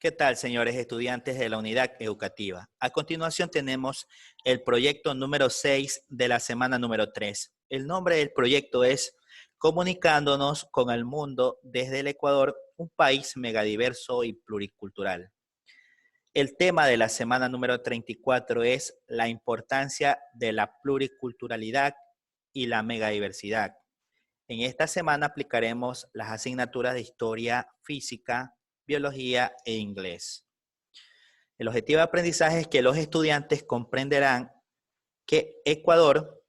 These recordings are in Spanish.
¿Qué tal, señores estudiantes de la unidad educativa? A continuación tenemos el proyecto número 6 de la semana número 3. El nombre del proyecto es Comunicándonos con el mundo desde el Ecuador, un país megadiverso y pluricultural. El tema de la semana número 34 es la importancia de la pluriculturalidad y la megadiversidad. En esta semana aplicaremos las asignaturas de historia, física, biología e inglés. El objetivo de aprendizaje es que los estudiantes comprenderán que Ecuador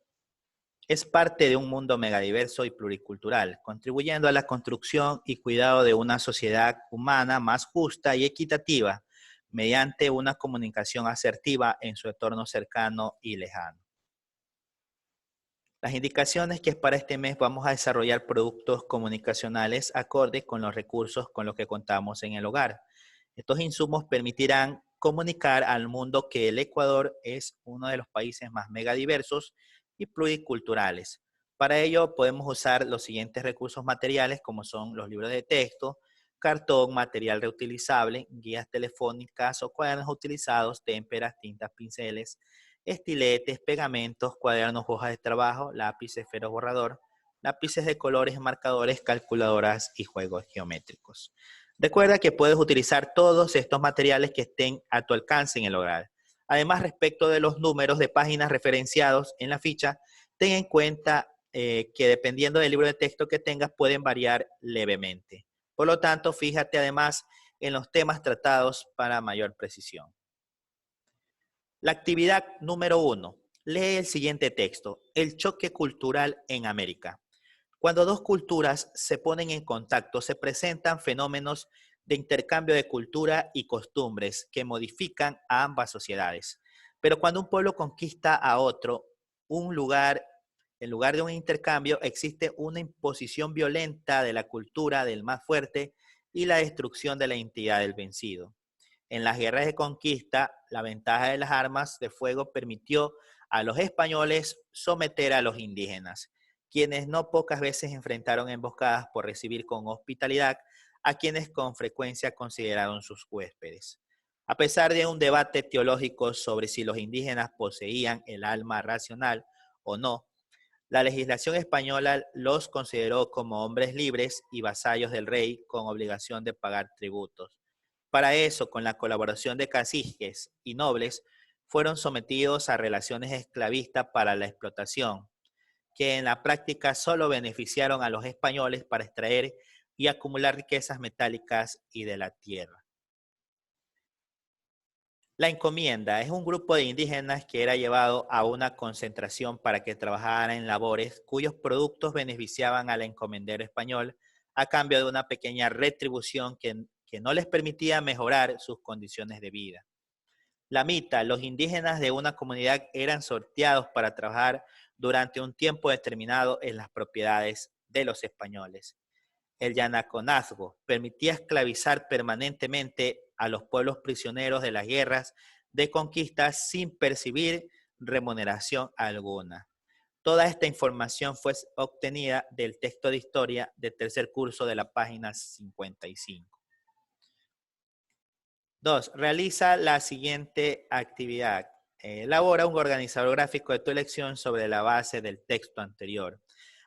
es parte de un mundo megadiverso y pluricultural, contribuyendo a la construcción y cuidado de una sociedad humana más justa y equitativa mediante una comunicación asertiva en su entorno cercano y lejano. Las indicaciones que es para este mes vamos a desarrollar productos comunicacionales acorde con los recursos con los que contamos en el hogar. Estos insumos permitirán comunicar al mundo que el Ecuador es uno de los países más megadiversos y pluriculturales. Para ello podemos usar los siguientes recursos materiales como son los libros de texto, cartón, material reutilizable, guías telefónicas o cuadernos utilizados, témperas, tintas, pinceles, estiletes, pegamentos, cuadernos, hojas de trabajo, lápices, esfero borrador, lápices de colores, marcadores, calculadoras y juegos geométricos. Recuerda que puedes utilizar todos estos materiales que estén a tu alcance en el hogar. Además, respecto de los números de páginas referenciados en la ficha, ten en cuenta que dependiendo del libro de texto que tengas pueden variar levemente. Por lo tanto, fíjate además en los temas tratados para mayor precisión. La actividad número 1. Lee el siguiente texto. El choque cultural en América. Cuando dos culturas se ponen en contacto, se presentan fenómenos de intercambio de cultura y costumbres que modifican a ambas sociedades. Pero cuando un pueblo conquista a otro, en lugar de un intercambio, existe una imposición violenta de la cultura del más fuerte y la destrucción de la identidad del vencido. En las guerras de conquista, la ventaja de las armas de fuego permitió a los españoles someter a los indígenas, quienes no pocas veces enfrentaron emboscadas por recibir con hospitalidad a quienes con frecuencia consideraron sus huéspedes. A pesar de un debate teológico sobre si los indígenas poseían el alma racional o no, la legislación española los consideró como hombres libres y vasallos del rey con obligación de pagar tributos. Para eso, con la colaboración de caciques y nobles, fueron sometidos a relaciones esclavistas para la explotación, que en la práctica solo beneficiaron a los españoles para extraer y acumular riquezas metálicas y de la tierra. La encomienda es un grupo de indígenas que era llevado a una concentración para que trabajaran en labores cuyos productos beneficiaban al encomendero español a cambio de una pequeña retribución que no les permitía mejorar sus condiciones de vida. La mitad, los indígenas de una comunidad eran sorteados para trabajar durante un tiempo determinado en las propiedades de los españoles. El yanaconazgo permitía esclavizar permanentemente a los pueblos prisioneros de las guerras de conquista sin percibir remuneración alguna. Toda esta información fue obtenida del texto de historia del tercer curso de la página 55. 2. Realiza la siguiente actividad. Elabora un organizador gráfico de tu elección sobre la base del texto anterior.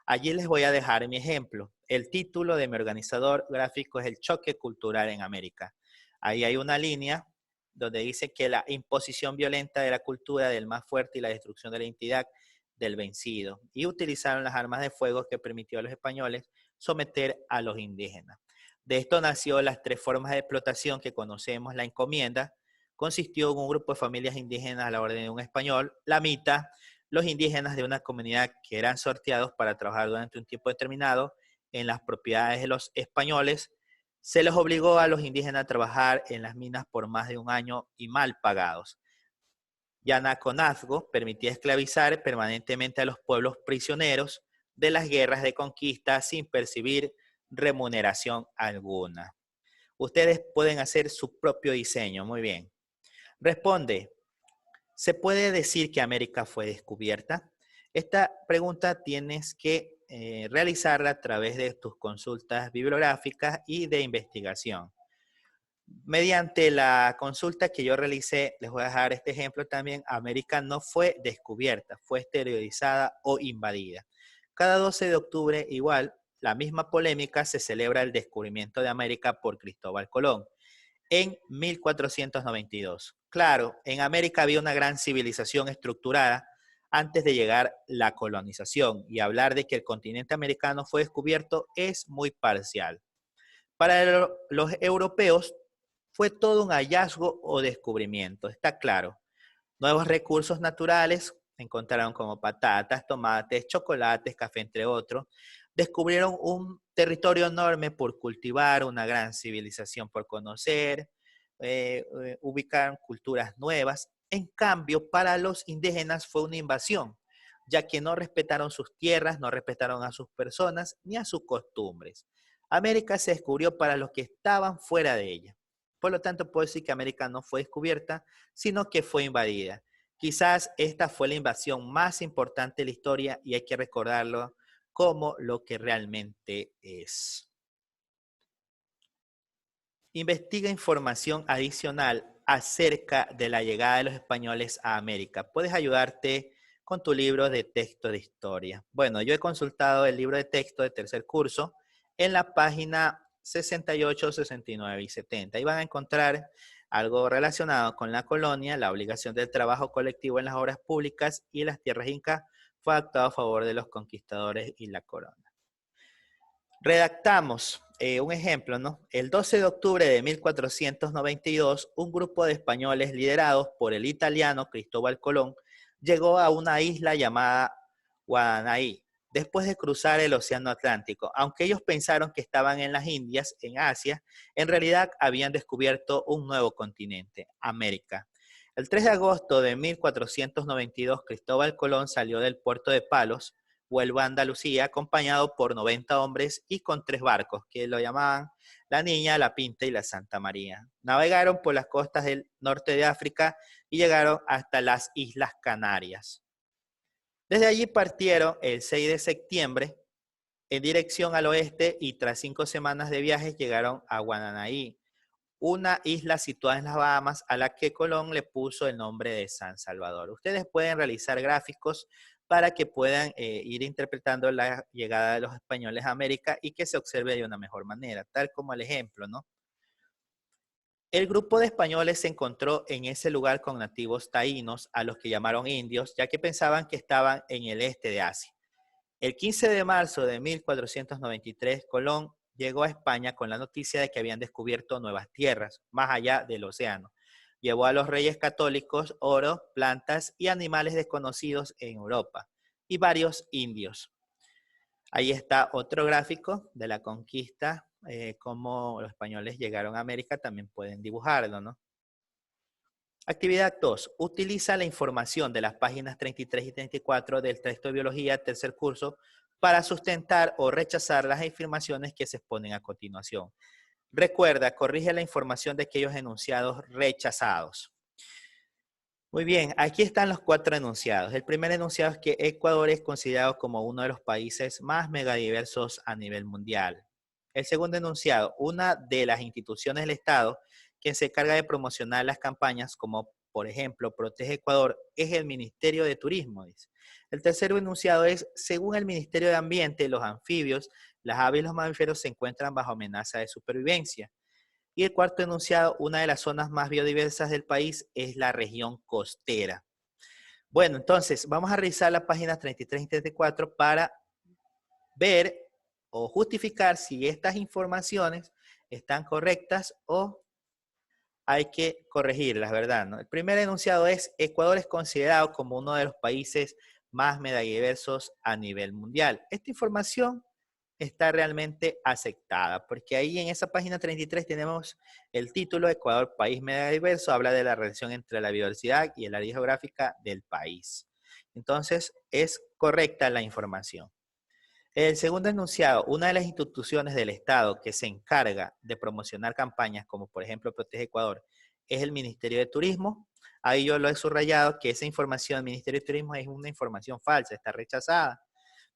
Allí les voy a dejar mi ejemplo. El título de mi organizador gráfico es El choque cultural en América. Ahí hay una línea donde dice que la imposición violenta de la cultura del más fuerte y la destrucción de la identidad del vencido. Y utilizaron las armas de fuego que permitió a los españoles someter a los indígenas. De esto nació las tres formas de explotación que conocemos. La encomienda consistió en un grupo de familias indígenas a la orden de un español. La mita, los indígenas de una comunidad que eran sorteados para trabajar durante un tiempo determinado en las propiedades de los españoles. Se les obligó a los indígenas a trabajar en las minas por más de un año y mal pagados. Yanaconazgo permitía esclavizar permanentemente a los pueblos prisioneros de las guerras de conquista sin percibir remuneración alguna. Ustedes pueden hacer su propio diseño. Muy bien. Responde. ¿Se puede decir que América fue descubierta? Esta pregunta tienes que realizarla a través de tus consultas bibliográficas y de investigación. Mediante la consulta que yo realicé, les voy a dejar este ejemplo también, América no fue descubierta, fue exteriorizada o invadida. Cada 12 de octubre, igual, la misma polémica, se celebra el descubrimiento de América por Cristóbal Colón en 1492. Claro, en América había una gran civilización estructurada antes de llegar la colonización, y hablar de que el continente americano fue descubierto es muy parcial. Para los europeos fue todo un hallazgo o descubrimiento, está claro. Nuevos recursos naturales encontraron como patatas, tomates, chocolates, café, entre otros. Descubrieron un territorio enorme por cultivar, una gran civilización por conocer, ubicaron culturas nuevas. En cambio, para los indígenas fue una invasión, ya que no respetaron sus tierras, no respetaron a sus personas ni a sus costumbres. América se descubrió para los que estaban fuera de ella. Por lo tanto, puedo decir que América no fue descubierta, sino que fue invadida. Quizás esta fue la invasión más importante de la historia y hay que recordarlo como lo que realmente es. Investiga información adicional acerca de la llegada de los españoles a América. Puedes ayudarte con tu libro de texto de historia. Bueno, yo he consultado el libro de texto de tercer curso en la página 68, 69 y 70. Ahí van a encontrar algo relacionado con la colonia, la obligación del trabajo colectivo en las obras públicas y las tierras incas fue actuado a favor de los conquistadores y la corona. Redactamos un ejemplo, ¿no? El 12 de octubre de 1492, un grupo de españoles liderados por el italiano Cristóbal Colón llegó a una isla llamada Guadanaí, después de cruzar el Océano Atlántico. Aunque ellos pensaron que estaban en las Indias, en Asia, en realidad habían descubierto un nuevo continente, América. El 3 de agosto de 1492, Cristóbal Colón salió del puerto de Palos, Huelva, Andalucía, acompañado por 90 hombres y con 3 barcos, que lo llamaban la Niña, la Pinta y la Santa María. Navegaron por las costas del norte de África y llegaron hasta las Islas Canarias. Desde allí partieron el 6 de septiembre en dirección al oeste y tras 5 semanas de viaje llegaron a Guananaí, una isla situada en las Bahamas a la que Colón le puso el nombre de San Salvador. Ustedes pueden realizar gráficos para que puedan ir interpretando la llegada de los españoles a América y que se observe de una mejor manera, tal como el ejemplo, ¿no? El grupo de españoles se encontró en ese lugar con nativos taínos, a los que llamaron indios, ya que pensaban que estaban en el este de Asia. El 15 de marzo de 1493, Colón llegó a España con la noticia de que habían descubierto nuevas tierras, más allá del océano. Llevó a los reyes católicos oro, plantas y animales desconocidos en Europa, y varios indios. Ahí está otro gráfico de la conquista, cómo los españoles llegaron a América, también pueden dibujarlo, ¿no? Actividad 2. Utiliza la información de las páginas 33 y 34 del texto de biología, tercer curso, para sustentar o rechazar las afirmaciones que se exponen a continuación. Recuerda, corrige la información de aquellos enunciados rechazados. Muy bien, aquí están los 4 enunciados. El primer enunciado es que Ecuador es considerado como uno de los países más megadiversos a nivel mundial. El segundo enunciado, una de las instituciones del Estado que se encarga de promocionar las campañas, como por ejemplo Protege Ecuador, es el Ministerio de Turismo, dice. El tercer enunciado es, según el Ministerio de Ambiente, los anfibios, las aves y los mamíferos se encuentran bajo amenaza de supervivencia. Y el cuarto enunciado, una de las zonas más biodiversas del país es la región costera. Bueno, entonces vamos a revisar las páginas 33 y 34 para ver o justificar si estas informaciones están correctas o hay que corregirlas, ¿verdad? ¿No? El primer enunciado es, Ecuador es considerado como uno de los países más megadiversos a nivel mundial. Esta información está realmente aceptada, porque ahí en esa página 33 tenemos el título Ecuador, país megadiverso, habla de la relación entre la biodiversidad y el área geográfica del país. Entonces, es correcta la información. El segundo enunciado, una de las instituciones del Estado que se encarga de promocionar campañas como por ejemplo Protege Ecuador es el Ministerio de Turismo. Ahí yo lo he subrayado que esa información del Ministerio de Turismo es una información falsa, está rechazada,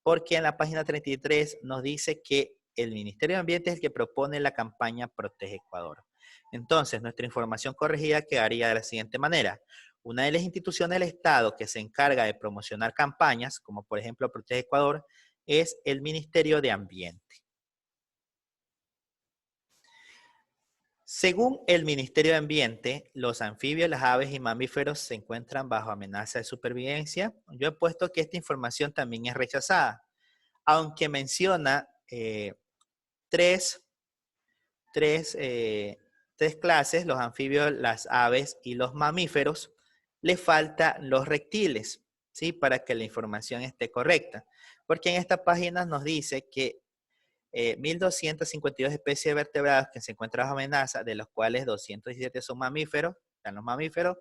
porque en la página 33 nos dice que el Ministerio de Ambiente es el que propone la campaña Protege Ecuador. Entonces, nuestra información corregida quedaría de la siguiente manera. Una de las instituciones del Estado que se encarga de promocionar campañas, como por ejemplo Protege Ecuador, es el Ministerio de Ambiente. Según el Ministerio de Ambiente, los anfibios, las aves y mamíferos se encuentran bajo amenaza de supervivencia. Yo he puesto que esta información también es rechazada, aunque menciona tres, tres, eh, tres clases, los anfibios, las aves y los mamíferos. Le faltan los reptiles, ¿sí? Para que la información esté correcta. Porque en esta página nos dice que 1.252 especies de vertebrados que se encuentran bajo amenaza, de los cuales 217 son mamíferos, están los mamíferos,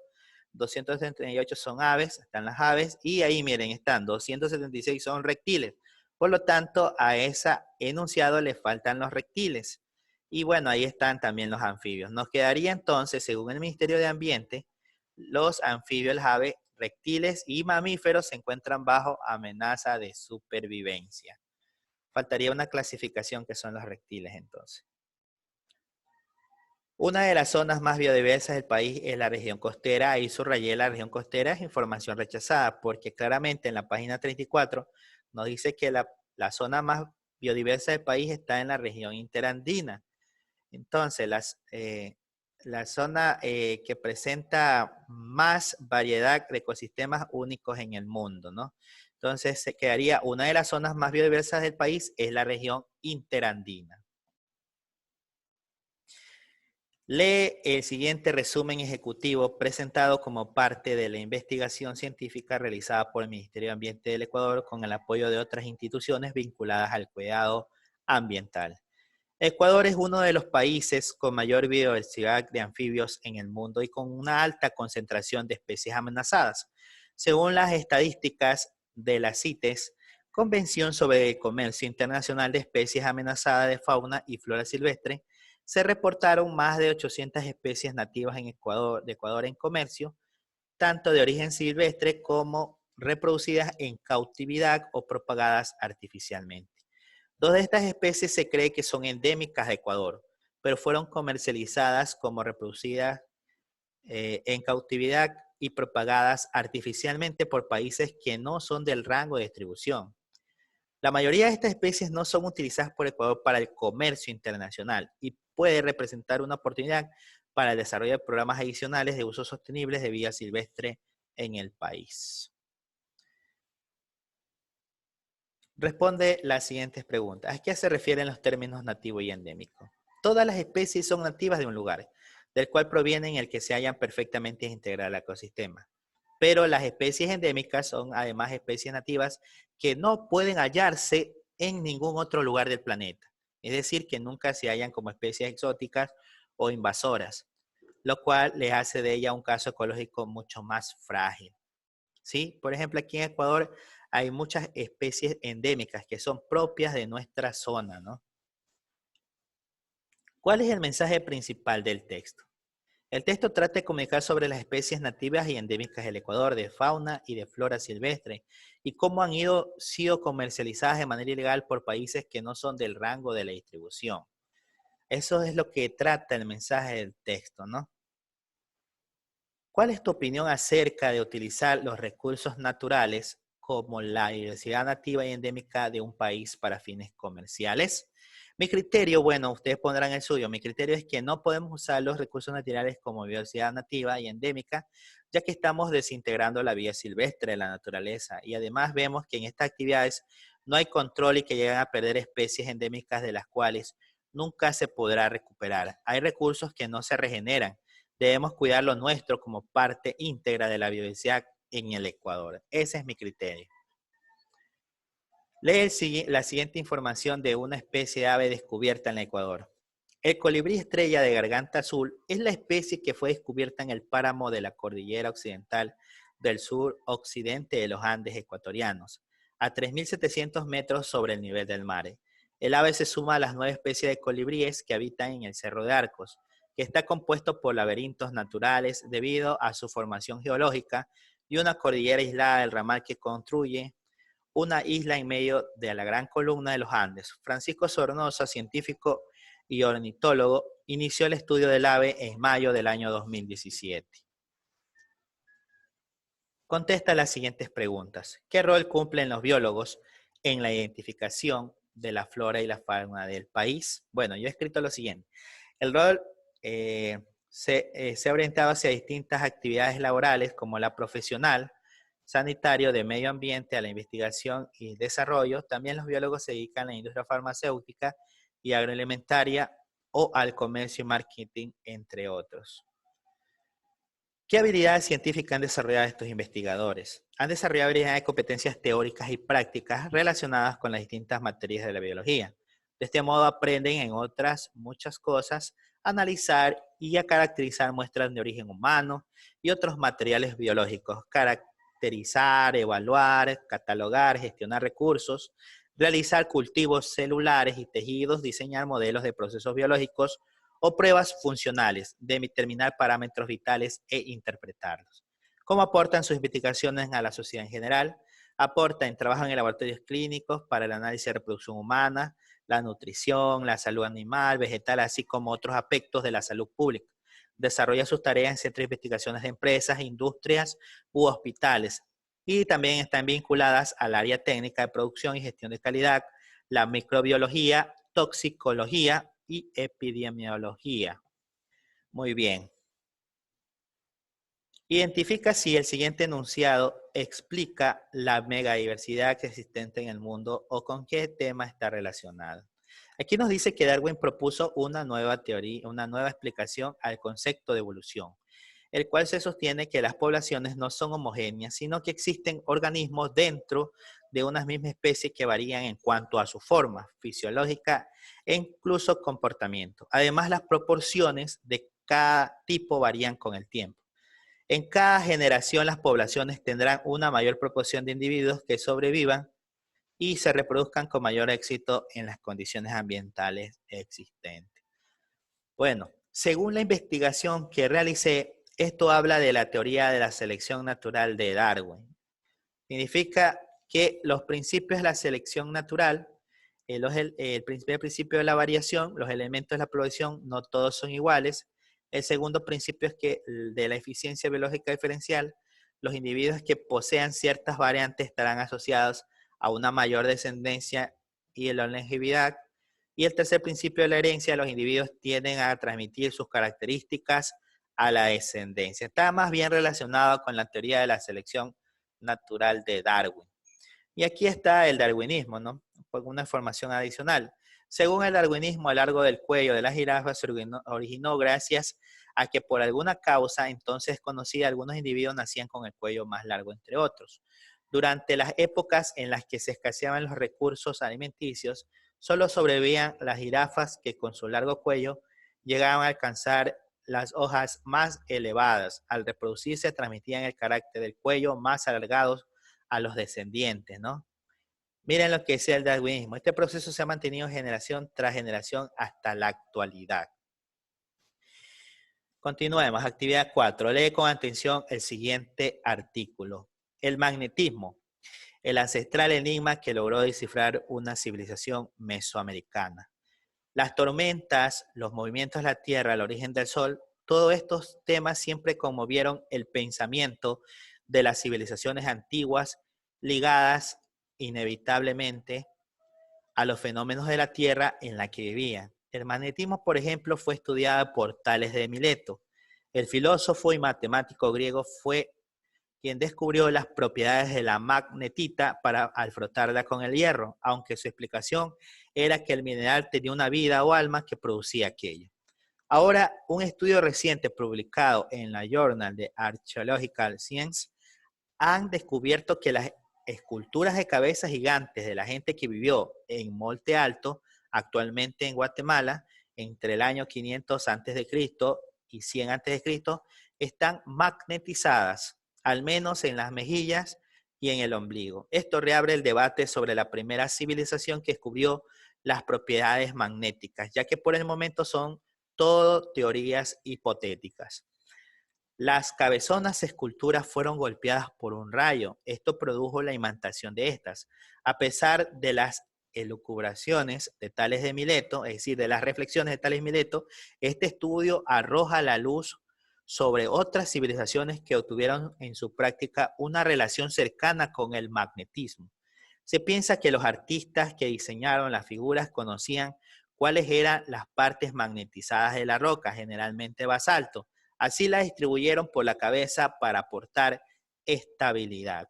238 son aves, están las aves, y ahí miren, están 276 son reptiles. Por lo tanto, a ese enunciado le faltan los reptiles. Y bueno, ahí están también los anfibios. Nos quedaría entonces, según el Ministerio de Ambiente, los anfibios, las aves, reptiles y mamíferos se encuentran bajo amenaza de supervivencia. Faltaría una clasificación que son los reptiles entonces. Una de las zonas más biodiversas del país es la región costera. Ahí subrayé la región costera, es información rechazada, porque claramente en la página 34 nos dice que la zona más biodiversa del país está en la región interandina. Entonces, la zona que presenta más variedad de ecosistemas únicos en el mundo, ¿no? Entonces, se quedaría una de las zonas más biodiversas del país es la región interandina. Lee el siguiente resumen ejecutivo presentado como parte de la investigación científica realizada por el Ministerio de Ambiente del Ecuador con el apoyo de otras instituciones vinculadas al cuidado ambiental. Ecuador es uno de los países con mayor biodiversidad de anfibios en el mundo y con una alta concentración de especies amenazadas. Según las estadísticas de la CITES, Convención sobre el Comercio Internacional de Especies Amenazadas de Fauna y Flora Silvestre, se reportaron más de 800 especies nativas en de Ecuador en comercio, tanto de origen silvestre como reproducidas en cautividad o propagadas artificialmente. Dos de estas especies se cree que son endémicas de Ecuador, pero fueron comercializadas como reproducidas en cautividad y propagadas artificialmente por países que no son del rango de distribución. La mayoría de estas especies no son utilizadas por Ecuador para el comercio internacional y puede representar una oportunidad para el desarrollo de programas adicionales de uso sostenible de vida silvestre en el país. Responde las siguientes preguntas. ¿A qué se refieren los términos nativo y endémico? Todas las especies son nativas de un lugar, del cual provienen el que se hallan perfectamente integradas al ecosistema. Pero las especies endémicas son además especies nativas que no pueden hallarse en ningún otro lugar del planeta. Es decir, que nunca se hallan como especies exóticas o invasoras, lo cual les hace de ella un caso ecológico mucho más frágil. ¿Sí? Por ejemplo, aquí en Ecuador hay muchas especies endémicas que son propias de nuestra zona, ¿no? ¿Cuál es el mensaje principal del texto? El texto trata de comunicar sobre las especies nativas y endémicas del Ecuador, de fauna y de flora silvestre, y cómo han sido comercializadas de manera ilegal por países que no son del rango de la distribución. Eso es lo que trata el mensaje del texto, ¿no? ¿Cuál es tu opinión acerca de utilizar los recursos naturales como la diversidad nativa y endémica de un país para fines comerciales? Mi criterio, bueno, ustedes pondrán el suyo, mi criterio es que no podemos usar los recursos naturales como diversidad nativa y endémica, ya que estamos desintegrando la vida silvestre de la naturaleza y además vemos que en estas actividades no hay control y que llegan a perder especies endémicas de las cuales nunca se podrá recuperar. Hay recursos que no se regeneran. Debemos cuidar lo nuestro como parte íntegra de la biodiversidad en el Ecuador. Ese es mi criterio. Lee la siguiente información de una especie de ave descubierta en el Ecuador. El colibrí estrella de garganta azul es la especie que fue descubierta en el páramo de la cordillera occidental del sur occidente de los Andes ecuatorianos, a 3.700 metros sobre el nivel del mar. El ave se suma a las 9 especies de colibríes que habitan en el Cerro de Arcos, que está compuesto por laberintos naturales debido a su formación geológica y una cordillera aislada del ramal que construye una isla en medio de la gran columna de los Andes. Francisco Sornosa, científico y ornitólogo, inició el estudio del ave en mayo del año 2017. Contesta las siguientes preguntas. ¿Qué rol cumplen los biólogos en la identificación de la flora y la fauna del país? Bueno, yo he escrito lo siguiente. El rol se ha orientado hacia distintas actividades laborales como la profesional, sanitario, de medio ambiente, a la investigación y desarrollo. También los biólogos se dedican a la industria farmacéutica y agroalimentaria o al comercio y marketing, entre otros. ¿Qué habilidades científicas han desarrollado estos investigadores? Han desarrollado habilidades y competencias teóricas y prácticas relacionadas con las distintas materias de la biología. De este modo aprenden, en otras muchas cosas, a analizar y a caracterizar muestras de origen humano y otros materiales biológicos, caracterizar, evaluar, catalogar, gestionar recursos, realizar cultivos celulares y tejidos, diseñar modelos de procesos biológicos o pruebas funcionales, de determinar parámetros vitales e interpretarlos. ¿Cómo aportan sus investigaciones a la sociedad en general? Aportan, trabajan en laboratorios clínicos para el análisis de reproducción humana, la nutrición, la salud animal, vegetal, así como otros aspectos de la salud pública. Desarrolla sus tareas en centros de investigaciones de empresas, industrias u hospitales. Y también están vinculadas al área técnica de producción y gestión de calidad, la microbiología, toxicología y epidemiología. Muy bien. Identifica si el siguiente enunciado explica la megadiversidad existente en el mundo o con qué tema está relacionado. Aquí nos dice que Darwin propuso una nueva teoría, una nueva explicación al concepto de evolución, el cual se sostiene que las poblaciones no son homogéneas, sino que existen organismos dentro de una misma especie que varían en cuanto a su forma fisiológica e incluso comportamiento. Además, las proporciones de cada tipo varían con el tiempo. En cada generación las poblaciones tendrán una mayor proporción de individuos que sobrevivan y se reproduzcan con mayor éxito en las condiciones ambientales existentes. Bueno, según la investigación que realicé, esto habla de la teoría de la selección natural de Darwin. Significa que los principios de la selección natural, el primer principio de la variación, los elementos de la población, no todos son iguales. El segundo principio es que de la eficiencia biológica diferencial, los individuos que posean ciertas variantes estarán asociados a una mayor descendencia y la longevidad. Y el tercer principio de la herencia, los individuos tienden a transmitir sus características a la descendencia. Está más bien relacionado con la teoría de la selección natural de Darwin. Y aquí está el darwinismo, ¿no? Por una información adicional. Según el darwinismo, el largo del cuello de la jirafa se originó gracias a que por alguna causa entonces conocida, algunos individuos nacían con el cuello más largo, entre otros. Durante las épocas en las que se escaseaban los recursos alimenticios, solo sobrevivían las jirafas que con su largo cuello llegaban a alcanzar las hojas más elevadas. Al reproducirse transmitían el carácter del cuello más alargados a los descendientes, ¿no? Miren lo que es el darwinismo. Este proceso se ha mantenido generación tras generación hasta la actualidad. Continuemos. Actividad 4. Lee con atención el siguiente artículo. El magnetismo, el ancestral enigma que logró descifrar una civilización mesoamericana. Las tormentas, los movimientos de la Tierra, el origen del Sol, todos estos temas siempre conmovieron el pensamiento de las civilizaciones antiguas ligadas inevitablemente a los fenómenos de la Tierra en la que vivían. El magnetismo, por ejemplo, fue estudiado por Tales de Mileto. El filósofo y matemático griego fue quien descubrió las propiedades de la magnetita al frotarla con el hierro, aunque su explicación era que el mineral tenía una vida o alma que producía aquello. Ahora, un estudio reciente publicado en la Journal de Archaeological Science han descubierto que las esculturas de cabezas gigantes de la gente que vivió en Monte Alto, actualmente en Guatemala, entre el año 500 a.C. y 100 a.C., están magnetizadas, al menos en las mejillas y en el ombligo. Esto reabre el debate sobre la primera civilización que descubrió las propiedades magnéticas, ya que por el momento son todo teorías hipotéticas. Las cabezonas esculturas fueron golpeadas por un rayo. Esto produjo la imantación de estas. A pesar de las elucubraciones de Tales de Mileto, es decir, de las reflexiones de Tales de Mileto, este estudio arroja la luz sobre otras civilizaciones que obtuvieron en su práctica una relación cercana con el magnetismo. Se piensa que los artistas que diseñaron las figuras conocían cuáles eran las partes magnetizadas de la roca, generalmente basalto. Así la distribuyeron por la cabeza para aportar estabilidad.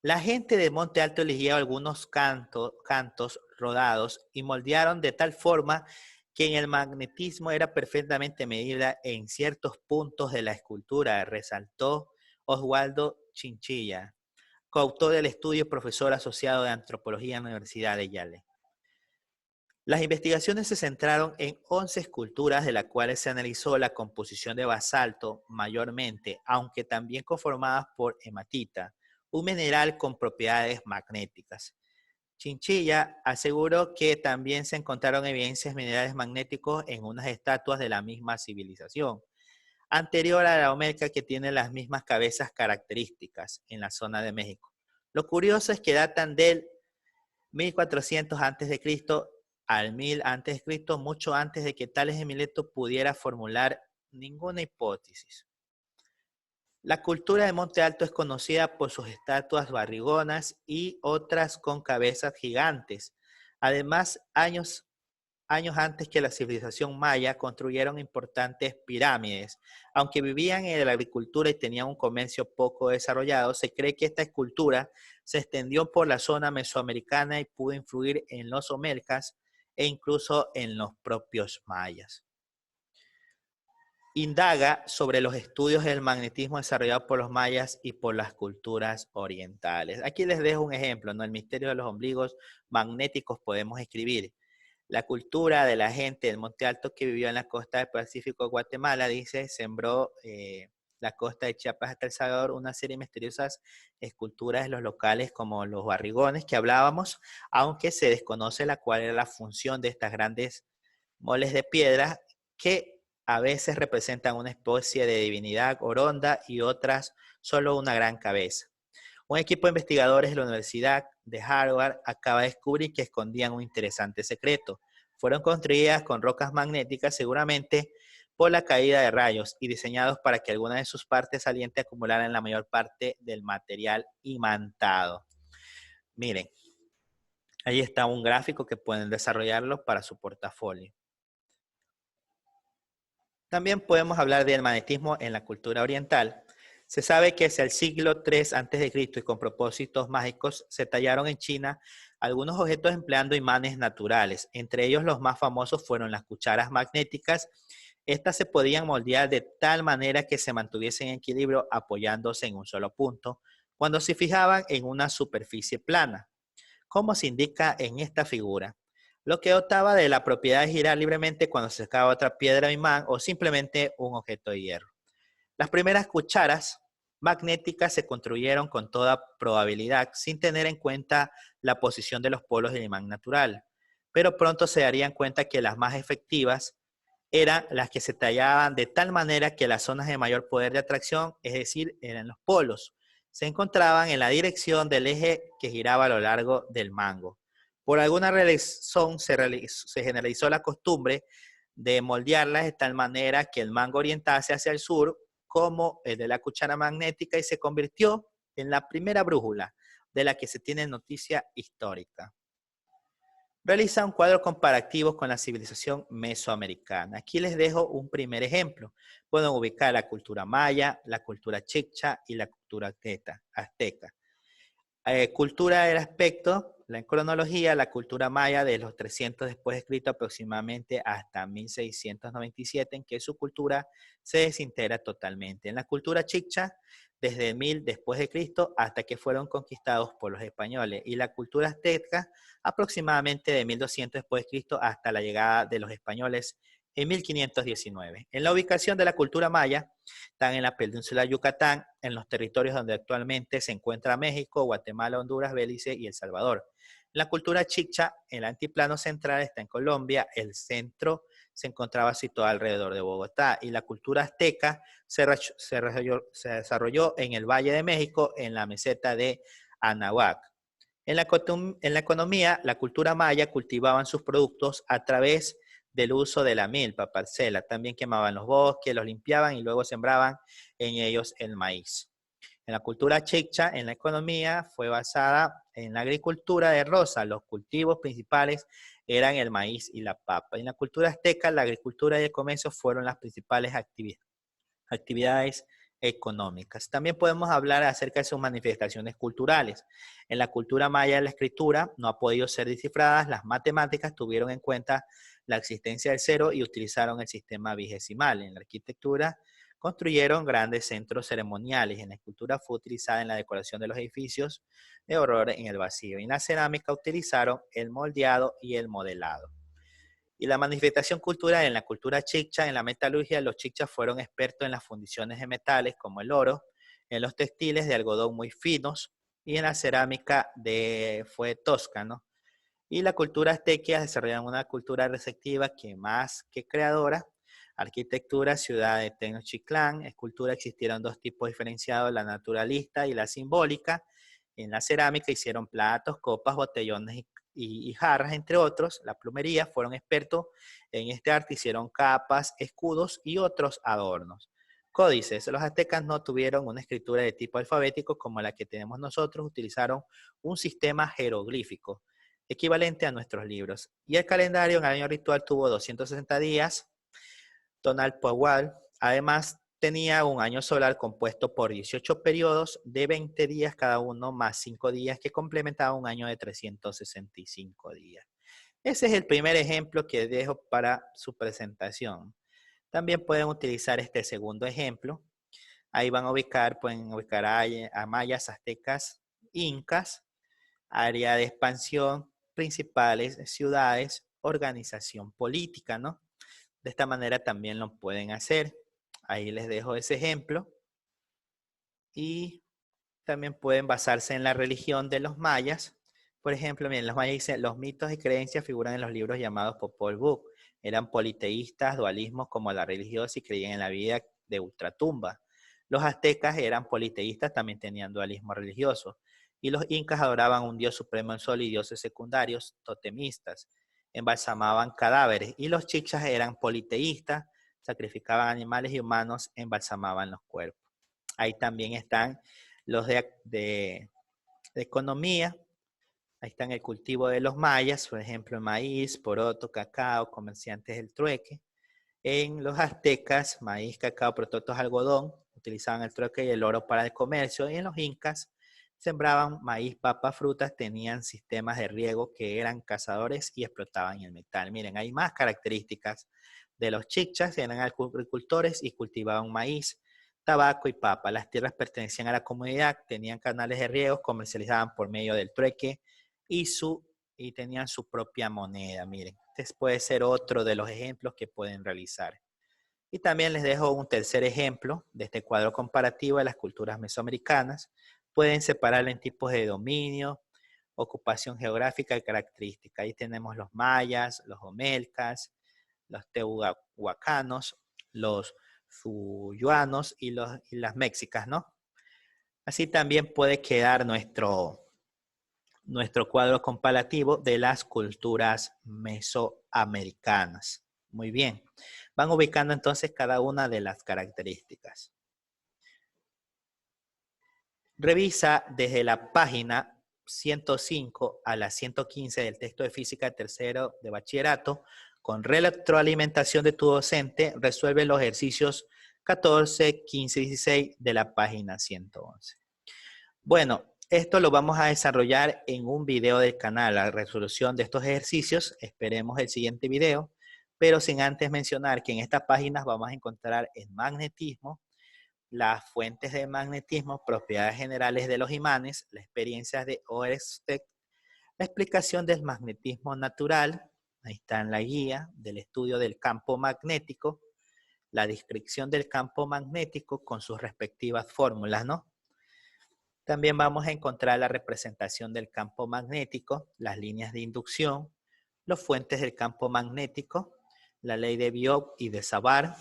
La gente de Monte Alto eligió algunos cantos rodados y moldearon de tal forma que en el magnetismo era perfectamente medible en ciertos puntos de la escultura, resaltó Oswaldo Chinchilla, coautor del estudio, profesor asociado de antropología en la Universidad de Yale. Las investigaciones se centraron en 11 esculturas, de las cuales se analizó la composición de basalto mayormente, aunque también conformadas por hematita, un mineral con propiedades magnéticas. Chinchilla aseguró que también se encontraron evidencias de minerales magnéticos en unas estatuas de la misma civilización, anterior a la Olmeca, que tiene las mismas cabezas características en la zona de México. Lo curioso es que datan del 1400 a.C. al 1000 a.C., mucho antes de que Tales de Mileto pudiera formular ninguna hipótesis. La cultura de Monte Alto es conocida por sus estatuas barrigonas y otras con cabezas gigantes. Además, años antes que la civilización maya, construyeron importantes pirámides. Aunque vivían en la agricultura y tenían un comercio poco desarrollado, se cree que esta escultura se extendió por la zona mesoamericana y pudo influir en los olmecas e incluso en los propios mayas. Indaga sobre los estudios del magnetismo desarrollados por los mayas y por las culturas orientales. Aquí les dejo un ejemplo, ¿no? El misterio de los ombligos magnéticos podemos escribir. La cultura de la gente del Monte Alto que vivió en la costa del Pacífico de Guatemala, dice, sembró la costa de Chiapas hasta El Salvador una serie de misteriosas esculturas de los locales como los barrigones que hablábamos, aunque se desconoce cuál era la función de estas grandes moles de piedra que a veces representan una especie de divinidad oronda y otras solo una gran cabeza. Un equipo de investigadores de la Universidad de Harvard acaba de descubrir que escondían un interesante secreto. Fueron construidas con rocas magnéticas, seguramente por la caída de rayos, y diseñados para que alguna de sus partes salientes acumularan la mayor parte del material imantado. Miren, ahí está un gráfico que pueden desarrollarlo para su portafolio. También podemos hablar del magnetismo en la cultura oriental. Se sabe que hacia el siglo III a.C. y con propósitos mágicos se tallaron en China algunos objetos empleando imanes naturales. Entre ellos los más famosos fueron las cucharas magnéticas. Estas se podían moldear de tal manera que se mantuviesen en equilibrio apoyándose en un solo punto cuando se fijaban en una superficie plana, como se indica en esta figura, lo que dotaba de la propiedad de girar libremente cuando se sacaba otra piedra o imán o simplemente un objeto de hierro. Las primeras cucharas magnéticas se construyeron con toda probabilidad sin tener en cuenta la posición de los polos del imán natural, pero pronto se darían cuenta que las más efectivas eran las que se tallaban de tal manera que las zonas de mayor poder de atracción, es decir, eran los polos, se encontraban en la dirección del eje que giraba a lo largo del mango. Por alguna razón se generalizó la costumbre de moldearlas de tal manera que el mango orientase hacia el sur como el de la cuchara magnética y se convirtió en la primera brújula de la que se tiene noticia histórica. Realiza un cuadro comparativo con la civilización mesoamericana. Aquí les dejo un primer ejemplo. Pueden ubicar la cultura maya, la cultura chicha y la cultura azteca. Cultura del aspecto, la cronología, la cultura maya de los 300 después de Cristo aproximadamente hasta 1697, en que su cultura se desintegra totalmente. En la cultura chicha, desde 1000 después de Cristo hasta que fueron conquistados por los españoles. Y la cultura azteca, aproximadamente de 1200 después de Cristo hasta la llegada de los españoles en 1519. En la ubicación de la cultura maya, están en la península de Yucatán, en los territorios donde actualmente se encuentra México, Guatemala, Honduras, Belice y El Salvador. La cultura chicha, en el altiplano central, está en Colombia, el centro se encontraba situada alrededor de Bogotá. Y la cultura azteca se desarrolló en el Valle de México, en la meseta de Anahuac. En la economía, la cultura maya cultivaban sus productos a través del uso de la milpa, parcela. También quemaban los bosques, los limpiaban y luego sembraban en ellos el maíz. En la cultura chicha, en la economía, fue basada en la agricultura de roza. Los cultivos principales eran el maíz y la papa. En la cultura azteca, la agricultura y el comercio fueron las principales actividades económicas. También podemos hablar acerca de sus manifestaciones culturales. En la cultura maya, la escritura no ha podido ser descifrada. Las matemáticas tuvieron en cuenta la existencia del cero y utilizaron el sistema vigesimal. En la arquitectura, construyeron grandes centros ceremoniales. En la escultura fue utilizada en la decoración de los edificios de horror en el vacío. En la cerámica utilizaron el moldeado y el modelado. Y la manifestación cultural en la cultura chicha, en la metalurgia, los chichas fueron expertos en las fundiciones de metales como el oro, en los textiles de algodón muy finos y en la cerámica fue tosca, ¿no? Y la cultura azteca desarrollaron una cultura receptiva que más que creadora. Arquitectura, ciudad de Tenochtitlán. Escultura, existieron dos tipos diferenciados, la naturalista y la simbólica. En la cerámica hicieron platos, copas, botellones y jarras, entre otros. La plumería, fueron expertos en este arte, hicieron capas, escudos y otros adornos. Códices. Los aztecas no tuvieron una escritura de tipo alfabético como la que tenemos nosotros, utilizaron un sistema jeroglífico equivalente a nuestros libros. Y el calendario en el año ritual tuvo 260 días, Tonalpohualp. Además, tenía un año solar compuesto por 18 periodos de 20 días cada uno, más 5 días que complementaba un año de 365 días. Ese es el primer ejemplo que dejo para su presentación. También pueden utilizar este segundo ejemplo. Ahí pueden ubicar a mayas, aztecas, incas, área de expansión, principales ciudades, organización política, ¿no? De esta manera también lo pueden hacer. Ahí les dejo ese ejemplo. Y también pueden basarse en la religión de los mayas. Por ejemplo, miren, los mayas dicen, los mitos y creencias figuran en los libros llamados Popol Vuh. Eran politeístas, dualismos como la religiosa y creían en la vida de ultratumba. Los aztecas eran politeístas, también tenían dualismo religioso. Y los incas adoraban un dios supremo en sol y dioses secundarios, totemistas. Embalsamaban cadáveres. Y los chichas eran politeístas, sacrificaban animales y humanos, embalsamaban los cuerpos. Ahí también están los de economía. Ahí están el cultivo de los mayas, por ejemplo, maíz, poroto, cacao, comerciantes del trueque. En los aztecas, maíz, cacao, porotos, algodón, utilizaban el trueque y el oro para el comercio. Y en los incas, sembraban maíz, papas, frutas, tenían sistemas de riego que eran cazadores y explotaban el metal. Miren, hay más características de los chichas, eran agricultores y cultivaban maíz, tabaco y papa. Las tierras pertenecían a la comunidad, tenían canales de riego, comercializaban por medio del trueque y tenían su propia moneda. Miren, este puede ser otro de los ejemplos que pueden realizar. Y también les dejo un tercer ejemplo de este cuadro comparativo de las culturas mesoamericanas. Pueden separarlo en tipos de dominio, ocupación geográfica y característica. Ahí tenemos los mayas, los omelcas, los teotihuacanos, los zuyuanos y las mexicas, ¿no? Así también puede quedar nuestro cuadro comparativo de las culturas mesoamericanas. Muy bien. Van ubicando entonces cada una de las características. Revisa desde la página 105 a la 115 del texto de física tercero de bachillerato. Con retroalimentación de tu docente, resuelve los ejercicios 14, 15 y 16 de la página 111. Bueno, esto lo vamos a desarrollar en un video del canal, la resolución de estos ejercicios. Esperemos el siguiente video, pero sin antes mencionar que en estas páginas vamos a encontrar el magnetismo, las fuentes de magnetismo, propiedades generales de los imanes, las experiencias de Oersted, la explicación del magnetismo natural, ahí está en la guía del estudio del campo magnético, la descripción del campo magnético con sus respectivas fórmulas, ¿no? También vamos a encontrar la representación del campo magnético, las líneas de inducción, las fuentes del campo magnético, la ley de Biot y de Savart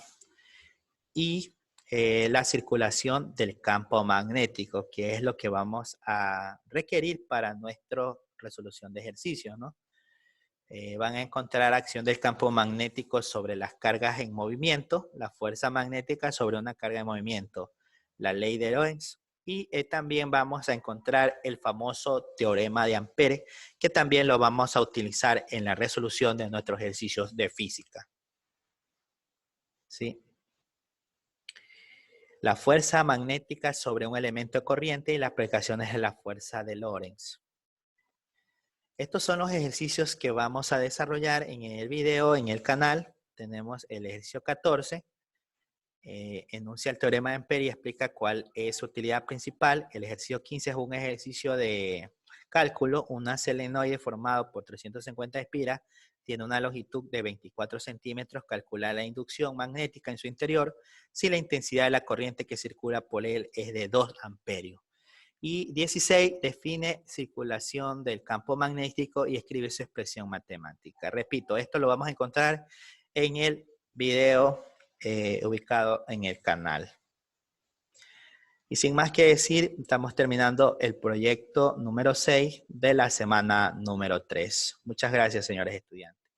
y la circulación del campo magnético, que es lo que vamos a requerir para nuestra resolución de ejercicios, ¿no? Van a encontrar acción del campo magnético sobre las cargas en movimiento, la fuerza magnética sobre una carga en movimiento, la ley de Lorentz, y también vamos a encontrar el famoso teorema de Ampere, que también lo vamos a utilizar en la resolución de nuestros ejercicios de física. ¿Sí? La fuerza magnética sobre un elemento de corriente y las aplicaciones de la fuerza de Lorentz. Estos son los ejercicios que vamos a desarrollar en el video, en el canal. Tenemos el ejercicio 14. Enuncia el teorema de Ampere y explica cuál es su utilidad principal. El ejercicio 15 es un ejercicio de cálculo. Una solenoide formado por 350 espiras tiene una longitud de 24 centímetros. Calcula la inducción magnética en su interior si la intensidad de la corriente que circula por él es de 2 amperios. Y 16, define circulación del campo magnético y escribe su expresión matemática. Repito, esto lo vamos a encontrar en el video ubicado en el canal. Y sin más que decir, estamos terminando el proyecto número 6 de la semana número 3. Muchas gracias, señores estudiantes.